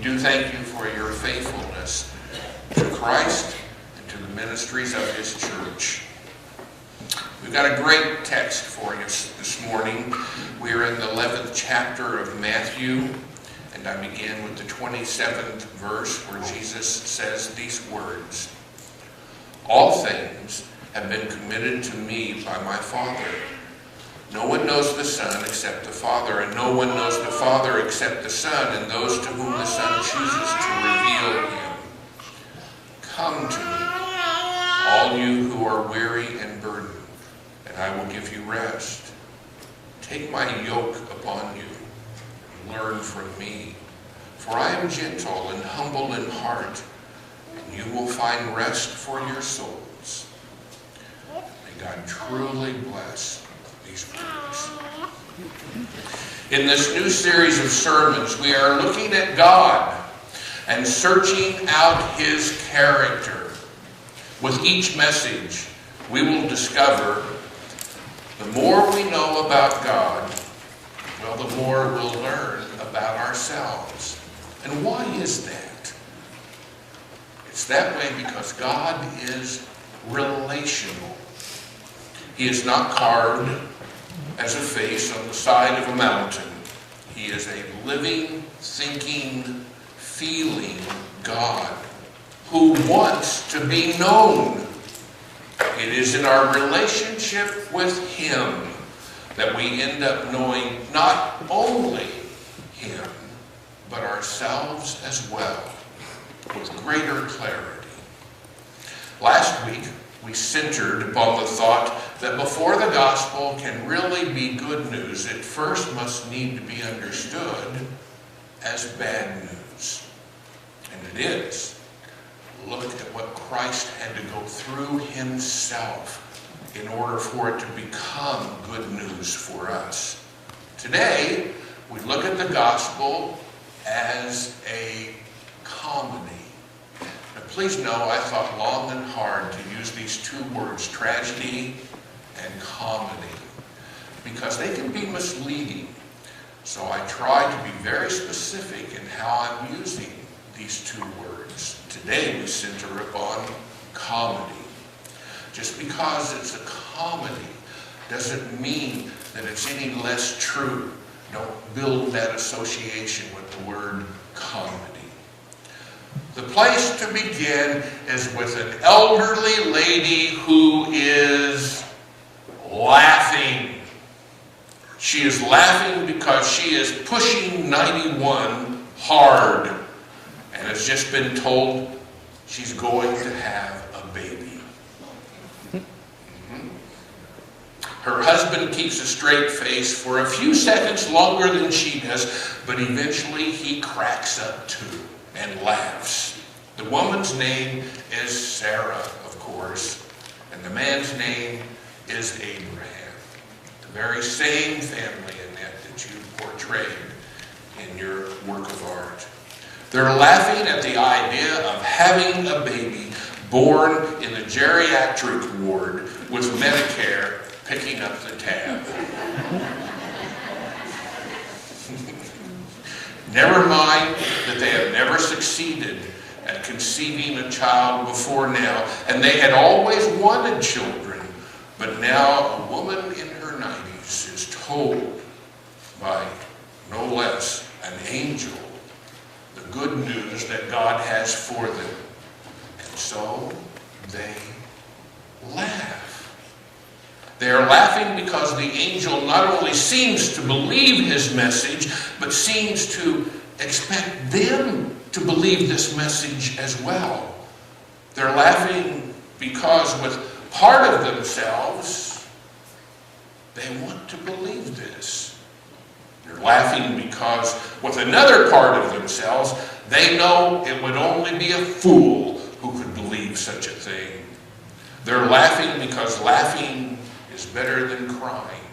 do thank you for your faithfulness to Christ and to the ministries of his church. We've got a great text for you this morning. We are in the 11th chapter of Matthew, and I begin with the 27th verse where Jesus says these words, "All things have been committed to me by my Father. No one knows the Son except the Father, and no one knows the Father except the Son, and those to whom the Son chooses to reveal him. Come to me, all you who are weary and burdened, and I will give you rest. Take my yoke upon you, and learn from me, for I am gentle and humble in heart, and you will find rest for your souls." May God truly bless these words. In this new series of sermons, we are looking at God and searching out his character. With each message, we will discover the more we know about God, well, the more we'll learn about ourselves. And why is that? It's that way because God is relational. He is not carved as a face on the side of a mountain. He is a living, thinking, feeling God who wants to be known. It is in our relationship with him that we end up knowing not only him, but ourselves as well, with greater clarity. Last week, we centered upon the thought that before the gospel can really be good news, it first must need to be understood as bad news. And it is. Look at what Christ had to go through himself in order for it to become good news for us. Today, we look at the gospel as a comedy. Now, please know I thought long and hard to use these two words, tragedy and comedy, because they can be misleading. So I try to be very specific in how I'm using these two words. Today we center upon comedy. Just because it's a comedy doesn't mean that it's any less true. Don't build that association with the word comedy. The place to begin is with an elderly lady who is laughing. She is laughing because she is pushing 91 hard and has just been told she's going to have a baby. Her husband keeps a straight face for a few seconds longer than she does, but eventually he cracks up too and laughs. The woman's name is Sarah, of course, and the man's name is Abraham. The very same family, Annette, that you portrayed in your work of art. They're laughing at the idea of having a baby born in the geriatric ward with Medicare picking up the tab. Never mind that they have never succeeded at conceiving a child before now, and they had always wanted children, but now a woman in her 90s is told by no less an angel the good news that God has for them. And so they laugh. They are laughing because the angel not only seems to believe his message, but seems to expect them to believe this message as well. They're laughing because with part of themselves, they want to believe this. They're laughing because with another part of themselves, they know it would only be a fool who could believe such a thing. They're laughing because laughing is better than crying.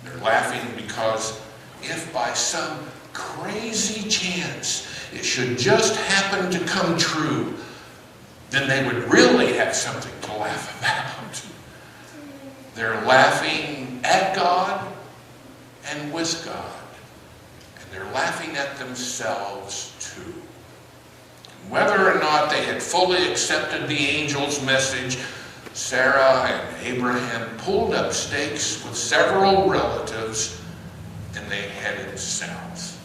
They're laughing because if by some crazy chance it should just happen to come true, then they would really have something to laugh about. They're laughing at God and with God. And they're laughing at themselves too. too. Whether or not they had fully accepted the angel's message, Sarah and Abraham pulled up stakes with several relatives and they headed south.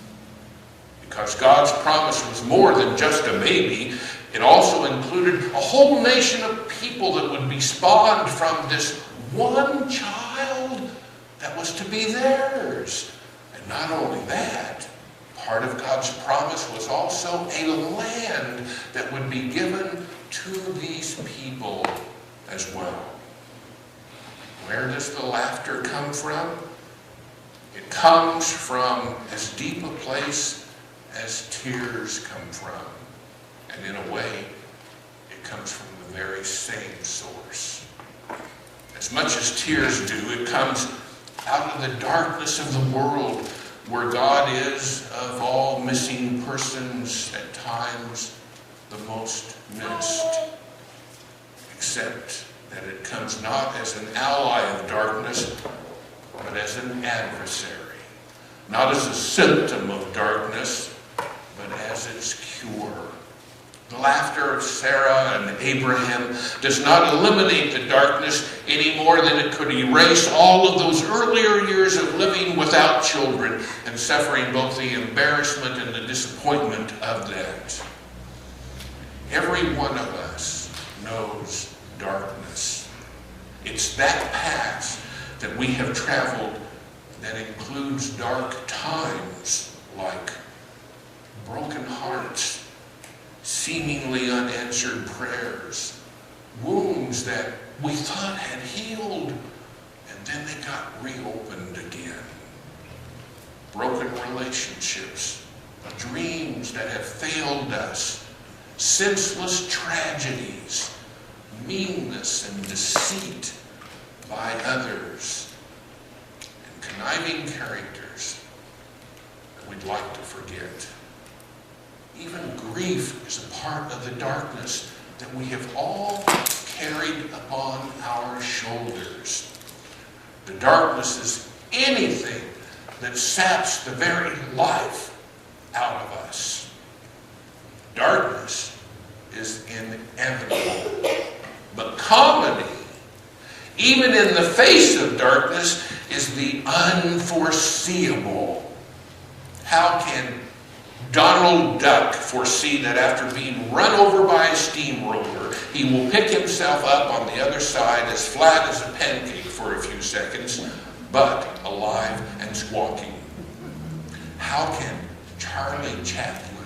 Because God's promise was more than just a baby, it also included a whole nation of people that would be spawned from this one child that was to be theirs. And not only that, part of God's promise was also a land that would be given to these people as well. Where does the laughter come from? It comes from as deep a place as tears come from. And in a way, it comes from the very same source. As much as tears do, it comes out of the darkness of the world where God is, of all missing persons, at times the most missed. Except that it comes not as an ally of darkness, but as an adversary. Not as a symptom of darkness, but as its cure. The laughter of Sarah and Abraham does not eliminate the darkness any more than it could erase all of those earlier years of living without children and suffering both the embarrassment and the disappointment of that. Every one of us knows darkness. It's that path that we have traveled that includes dark times like broken hearts, seemingly unanswered prayers, wounds that we thought had healed, and then they got reopened again. Broken relationships, dreams that have failed us, senseless tragedies, meanness and deceit by others, and conniving characters that we'd like to forget. Even grief is a part of the darkness that we have all carried upon our shoulders. The darkness is anything that saps the very life out of us. Darkness is inevitable. But comedy, even in the face of darkness, is the unforeseeable. How can Donald Duck foresee that after being run over by a steamroller, he will pick himself up on the other side as flat as a pancake for a few seconds, but alive and squawking? How can Charlie Chaplin,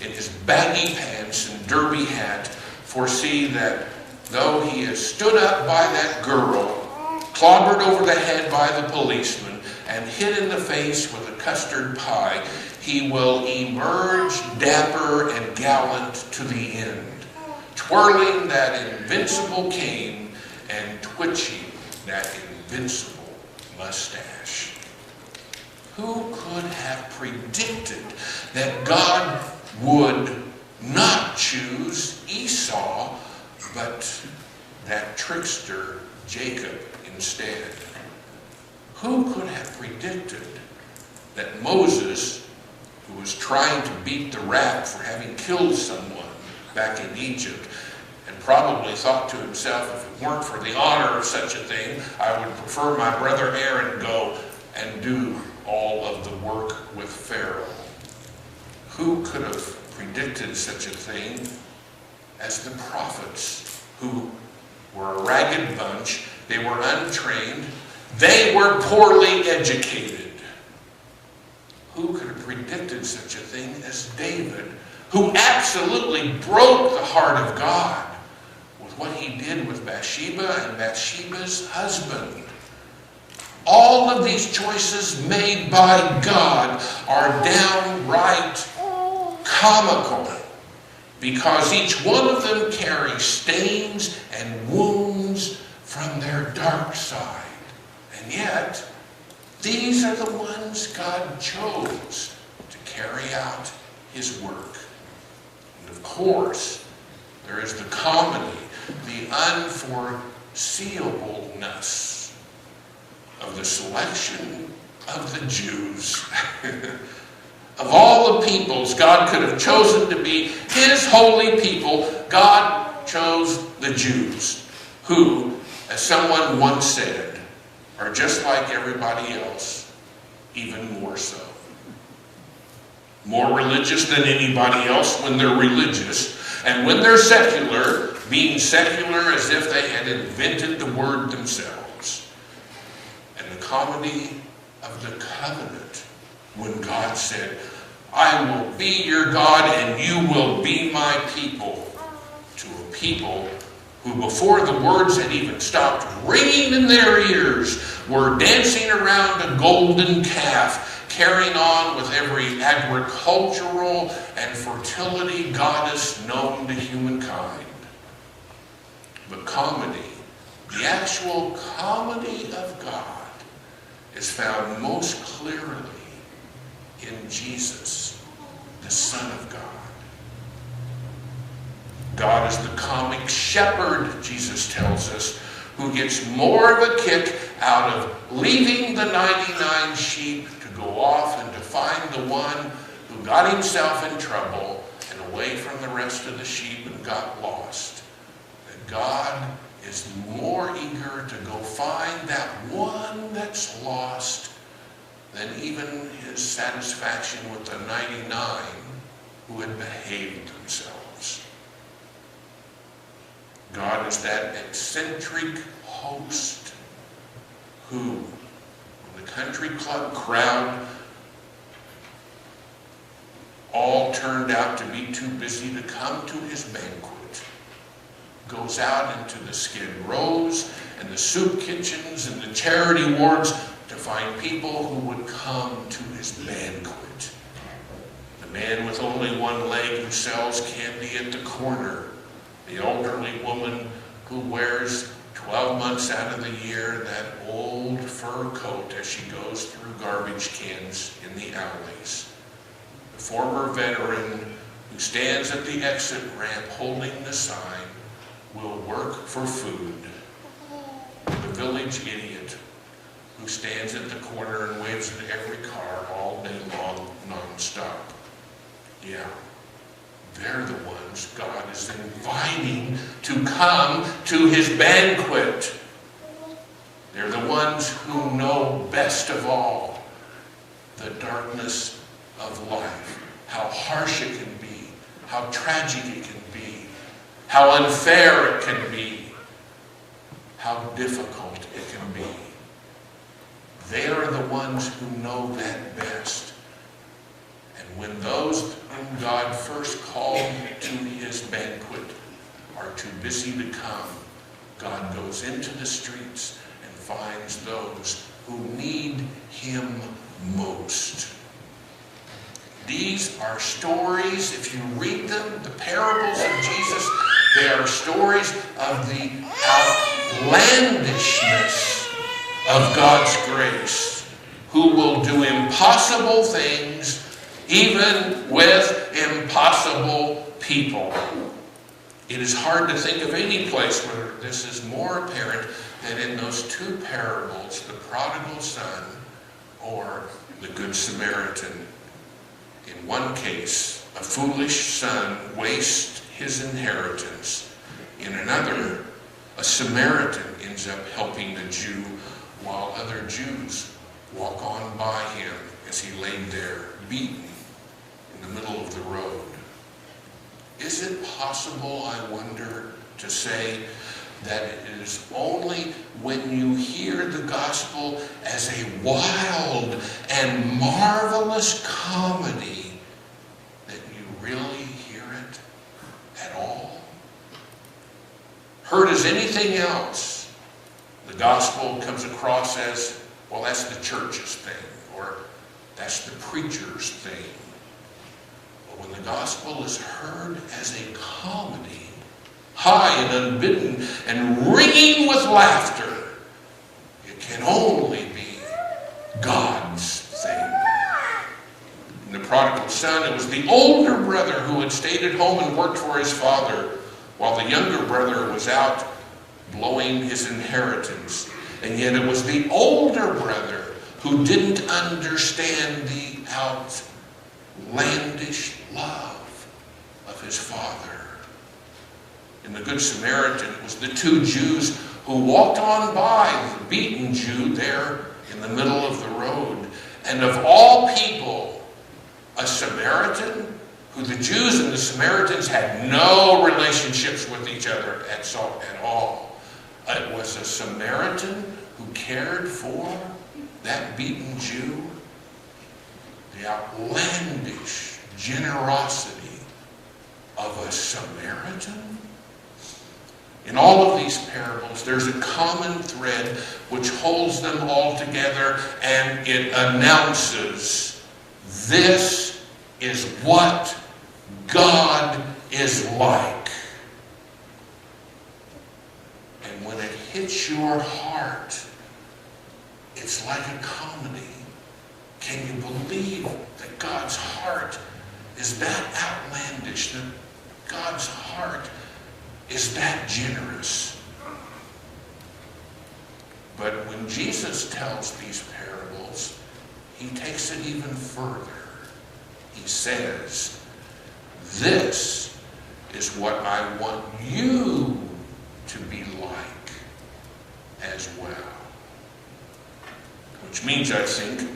in his baggy pants and derby hat, foresee that though he has stood up by that girl, clobbered over the head by the policeman, and hit in the face with a custard pie, he will emerge dapper and gallant to the end, twirling that invincible cane and twitching that invincible mustache? Who could have predicted that God would not choose Esau, but that trickster Jacob instead? Who could have predicted that Moses, who was trying to beat the rap for having killed someone back in Egypt, and probably thought to himself, if it weren't for the honor of such a thing, I would prefer my brother Aaron go and do all of the work with Pharaoh? Who could have predicted such a thing as the prophets, who were a ragged bunch? They were untrained. They were poorly educated. Who could have predicted such a thing as David, who absolutely broke the heart of God with what he did with Bathsheba and Bathsheba's husband? All of these choices made by God are downright comical, because each one of them carries stains and wounds from their dark side. And yet, these are the ones God chose to carry out his work. And of course, there is the comedy, the unforeseeableness of the selection of the Jews. of all the peoples God could have chosen to be his holy people, God chose the Jews, who, as someone once said, are just like everybody else, even more so. More religious than anybody else when they're religious, and when they're secular, being secular as if they had invented the word themselves. And the comedy of the covenant, when God said, I will be your God and you will be my people, to a people who before the words had even stopped ringing in their ears were dancing around a golden calf, carrying on with every agricultural and fertility goddess known to humankind. But comedy, the actual comedy of God, is found most clearly in Jesus, the Son of God. God is the comic shepherd, Jesus tells us, who gets more of a kick out of leaving the 99 sheep to go off and to find the one who got himself in trouble and away from the rest of the sheep and got lost. That God is more eager to go find that one that's lost than even his satisfaction with the 99 who had behaved themselves. God is that eccentric host who, when the country club crowd all turned out to be too busy to come to his banquet, goes out into the skid rows and the soup kitchens and the charity wards to find people who would come to his banquet. The man with only one leg who sells candy at the corner, the elderly woman who wears 12 months out of the year that old fur coat as she goes through garbage cans in the alleys, the former veteran who stands at the exit ramp holding the sign, will work for food, the village idiot who stands at the corner and waves at every car all day long, non-stop. Yeah, they're the ones God is inviting to come to his banquet. They're the ones who know best of all the darkness of life, how harsh it can be, how tragic it can be, how unfair it can be, how difficult it can be. They are the ones who know that best. And when those whom God first called to his banquet are too busy to come, God goes into the streets and finds those who need him most. These are stories, if you read them, the parables of Jesus, they are stories of the outlandishness of God's grace, who will do impossible things even with impossible people. It is hard to think of any place where this is more apparent than in those two parables, the prodigal son or the Good Samaritan. In one case, a foolish son wastes his inheritance. In another, a Samaritan ends up helping the Jew while other Jews walk on by him as he laid there, beaten in the middle of the road. Is it possible, I wonder, to say that it is only when you hear the gospel as a wild and marvelous comedy that you really hear it at all? Heard as anything else, the gospel comes across as, well, that's the church's thing, or that's the preacher's thing. But when the gospel is heard as a comedy, high and unbidden and ringing with laughter, it can only be God's thing. In the prodigal son, it was the older brother who had stayed at home and worked for his father, while the younger brother was out blowing his inheritance. And yet it was the older brother who didn't understand the outlandish love of his Father. In the Good Samaritan, it was the two Jews who walked on by the beaten Jew there in the middle of the road. And of all people, a Samaritan, who the Jews and the Samaritans had no relationships with each other at all. It was a Samaritan who cared for that beaten Jew. The outlandish generosity of a Samaritan. In all of these parables, there's a common thread which holds them all together, and it announces, this is what God is like. And when it hits your heart, it's like a comedy. Can you believe that God's heart is that outlandish, that God's heart is that generous? But when Jesus tells these parables, he takes it even further. He says, this is what I want you to be like as well. Which means, I think,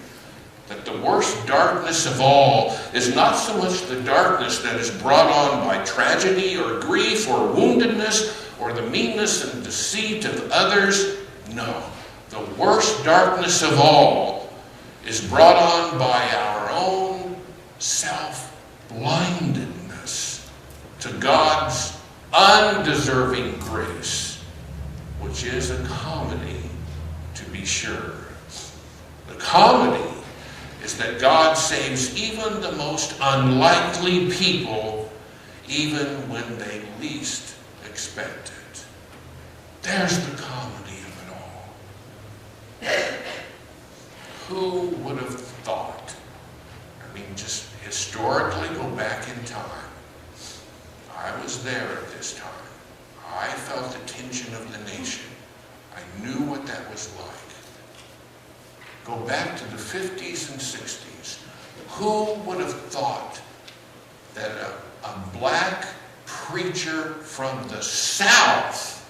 that the worst darkness of all is not so much the darkness that is brought on by tragedy or grief or woundedness or the meanness and deceit of others. No, the worst darkness of all is brought on by our own self-blindedness to God's undeserving grace, which is a comedy, to be sure. The comedy is that God saves even the most unlikely people, even when they least expect it. There's the comedy of it all. Who would have thought? I mean, just historically go back in time. I was there at this time. I felt the tension of the nation. I knew what that was like. Go back to the 50s and 60s. Who would have thought that a black preacher from the South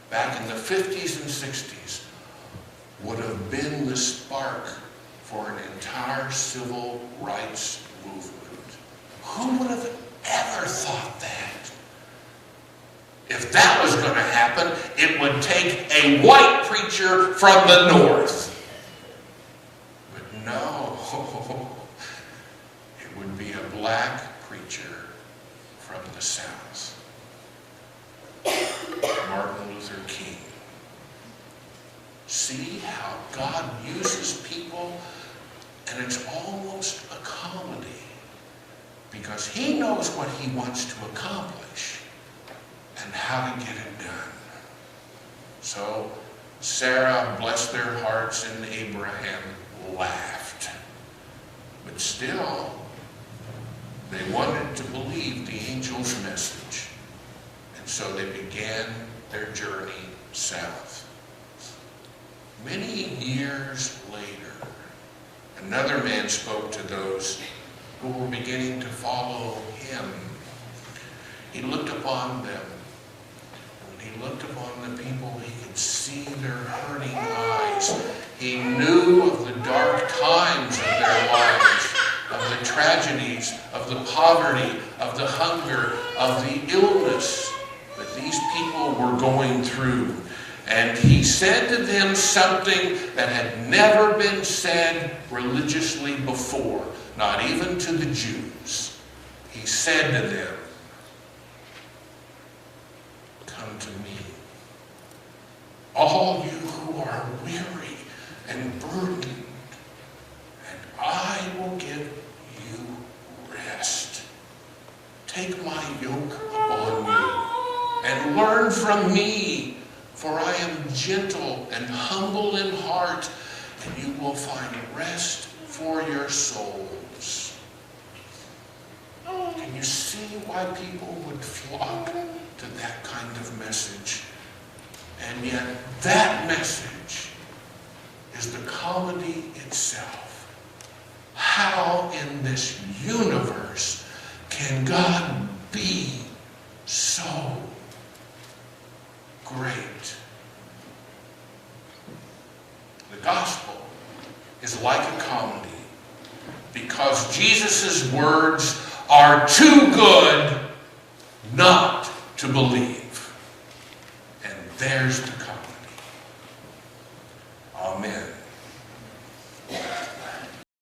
back in the 50s and 60s would have been the spark for an entire civil rights movement? Who would have ever thought that? If that was going to happen, it would take a white preacher from the North. No, it would be a black preacher from the South. Martin Luther King. See how God uses people, and it's almost a comedy, because he knows what he wants to accomplish and how to get it done. So Sarah, bless their hearts, and Abraham laughed. But still, they wanted to believe the angel's message. And so they began their journey south. Many years later, another man spoke to those who were beginning to follow him. He looked upon them. When he looked upon the people, he could see their hurting eyes. He knew of the dark times of their lives, of the tragedies, of the poverty, of the hunger, of the illness that these people were going through. And he said to them something that had never been said religiously before, not even to the Jews. He said to them, "Come to me, all you who are weary and burdened, and I will give you rest. Take my yoke upon you and learn from me, for I am gentle and humble in heart, and you will find rest for your souls." Can you see why people would flock to that kind of message? And yet that message is the comedy itself. how in this universe can God be so great? The gospel is like a comedy because Jesus' words are too good not to believe. And there's the comedy.